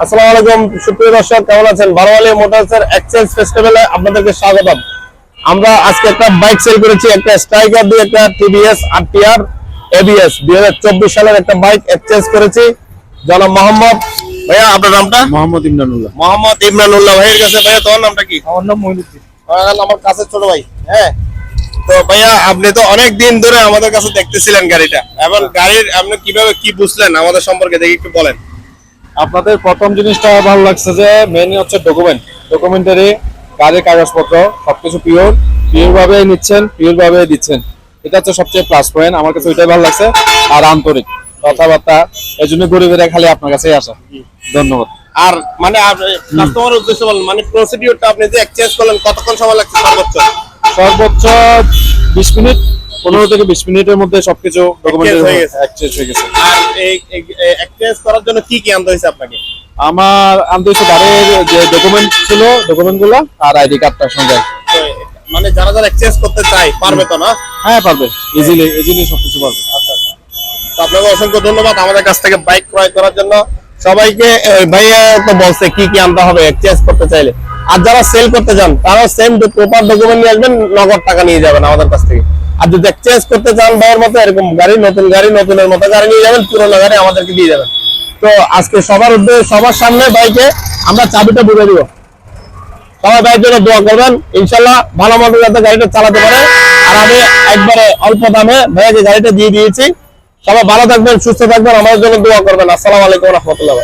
আসসালামু আলাইকুম সুপ্রিয় দর্শক, কেমন আছেন? বারোয়ালি মোটরসের এক্সচেঞ্জ ফেস্টিভ্যালে আপনাদেরকে স্বাগতম। আমরা আজকে একটা বাইক সেল করেছি, একটা স্ট্রাইকার দিয়ে একটা টিভিএস আরটিআর এবিএস 2024 সালের একটা বাইক এক্সচেঞ্জ করেছি। জনাব মোহাম্মদ ভাইয়া, আপনার নামটা? মোহাম্মদ ইমরানুল্লাহ। মোহাম্মদ ইমরানুল্লাহ ভাইয়ের কাছে। ভাইয়া তোমার নামটা কি? আমার নাম মইনুদ্দিন। আমার কাছে ছোট ভাই। হ্যাঁ, তো ভাইয়া আপনি তো অনেক দিন ধরে আমাদের কাছে দেখতেছিলেন গাড়িটা, এবং গাড়ির আপনি কিভাবে কি বুঝলেন আমাদের সম্পর্কে দেখি একটু বলেন। আপনাদের প্রথম জিনিসটা ভালো লাগছে যে মেইনলি হচ্ছে ডকুমেন্টারি, গাড়ির কাগজপত্র সবকিছু পিওর ভাবে নিচ্ছেন, পিওর ভাবে দিচ্ছেন। এটা হচ্ছে সবচেয়ে প্লাস পয়েন্ট, আমার কাছে ওইটাই ভালো লাগছে। আর আন্তরিক কথাবার্তা, এই জন্য গরিবেরা খালি আপনার কাছেই আসা। ধন্যবাদ। আর মানে কাস্টমার উদ্দেশ্যে বলেন, মানে প্রসিডিউরটা আপনি যে এক্সচেঞ্জ করলেন কতক্ষণ সময় লাগছে সর্বোচ্চ 20 মিনিট, 15 থেকে 20 মিনিটের মধ্যে সবকিছু ডকুমেন্টারি এক্সচেঞ্জ হয়ে গেছে। আর এই এক্সচেঞ্জ করার জন্য কি কি আনতে হয়েছে আপনাকে? আমার আনতে হচ্ছে গাড়ির যে ডকুমেন্ট ছিল, ডকুমেন্টগুলো আর আইডি কার্ডটার সঙ্গে। মানে যারা যারা এক্সচেঞ্জ করতে চায় পারবে তো না? হ্যাঁ পারবে, ইজিলি সবকিছু পারবে। আচ্ছা, তো আপনাকে অসংখ্য ধন্যবাদ আমাদের কাছ থেকে বাইক ক্রয় করার জন্য। সবাইকে ভাইয়া তো বলছে কি কি আনতে হবে এক্সচেঞ্জ করতে চাইলে। আর যারা সেল করতে চান তারাও সেম প্রপার ডকুমেন্ট নিয়ে আসবেন, নগদ টাকা নিয়ে যাবেন আমাদের কাছ থেকে। আর যদি এক্সচেঞ্জ করতে চান ভাইয়ের মতো এরকম গাড়ি, নতুনের মতো গাড়ি নিয়ে যাবেন, পুরোনো গাড়ি আমাদেরকে দিয়ে যাবেন। তো আজকে সবার সামনে বাইকে আমরা চাবিটা বুঝে দিব। সবাই ভাইয়ের জন্য দোয়া করবেন, ইনশাল্লাহ ভালো মতো যাতে গাড়িটা চালাতে পারে। আর আমি একবারে অল্প দামে ভাইয়াকে গাড়িটা দিয়ে দিয়েছি। সবাই ভালো থাকবেন, সুস্থ থাকবেন, আমাদের জন্য দোয়া করবেন। আসসালামু আলাইকুম ওয়া রাহমাতুল্লাহ।